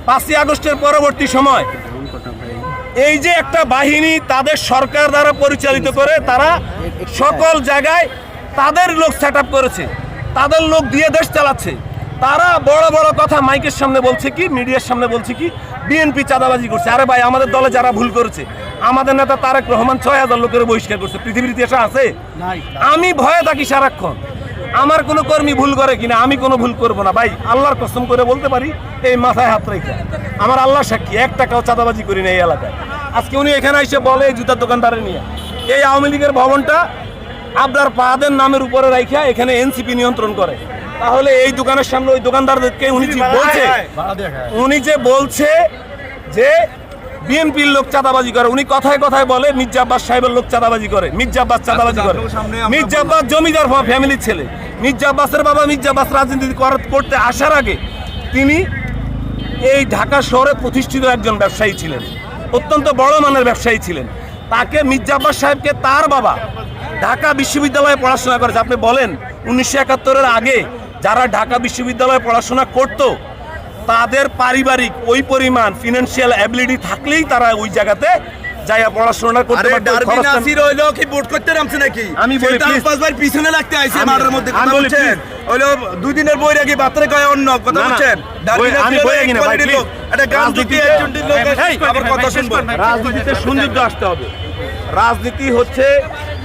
5ই আগস্টের পরবর্তী সময় এই যে একটা বাহিনী তাদের সরকার দ্বারা পরিচালিত করে, তারা সকল জায়গায় তাদের লোক সেট আপ করেছে, তাদের লোক দিয়ে দেশ চালাচ্ছে। তারা বড় বড় কথা মাইকের সামনে বলছে কি, মিডিয়ার সামনে বলছে কি, বিএনপি চাঁদাবাজি করছে। আরে ভাই, আমাদের দলে যারা ভুল করেছে, আমাদের নেতা তারেক রহমান 6000 লোকের বহিষ্কার করছে। পৃথিবীর ইতিহাসে আছে? আমি ভয়ে থাকি সারাক্ষণ আমার কোনো কর্মী ভুল করে কিনা। আমি কোনো ভুল করবো না ভাই, আল্লাহর কসম করে বলতে পারি, এই মাথায় হাত রেখে। আমার আল্লাহ সাক্ষী, 1 টাকাও চাঁদাবাজি করি না এই এলাকায়। আজকে উনি এখানে এসে বলে এই জুতার দোকানদারে নিয়ে এই আওয়ামী লীগের ভবনটা আবরার পাহাদের নামের উপরে রাখা এখানে এনসিপি নিয়ন্ত্রণ করে। তাহলে এই দোকানের সামনে ওই দোকানদারদেরকে উনি যে বলছে যে বিএনপির লোক চাঁদাবাজি করে, উনি কথায় কথায় বলে মির্জা আব্বাস সাহেবের লোক চাঁদাবাজি করে। মির্জা আব্বাস চাঁদাবাজি করে? মির্জা আব্বাস জমিদার ফ্যামিলির ছেলে। মির্জা আব্বাসের বাবা মির্জা আব্বাস রাজনীতি করতে আসার আগে তিনি এই ঢাকা শহরে প্রতিষ্ঠিত একজন ব্যবসায়ী ছিলেন, অত্যন্ত বড় মানের ব্যবসায়ী ছিলেন। তাকে মির্জা আব্বাস সাহেবকে তার বাবা ঢাকা বিশ্ববিদ্যালয়ে পড়াশোনা করেছে। আপনি বলেন 1971-এর আগে যারা ঢাকা বিশ্ববিদ্যালয়ে পড়াশোনা করত, তাদের পারিবারিক ওই পরিমাণ ফিনান্সিয়াল অ্যাবিলিটি থাকলেই তারা ওই জায়গাতে যাইয়া পড়াশোনা করতে পারত। আমি বলি পিছনে লাগতে আইছে মাঠের মধ্যে কথা বলছেন, হইলো 2 দিনের বৈরাগী বাতরে কয় অন্য কথা বলছেন। রাজনীতিতে সৌন্দর্য আসতে হবে। রাজনীতি হচ্ছে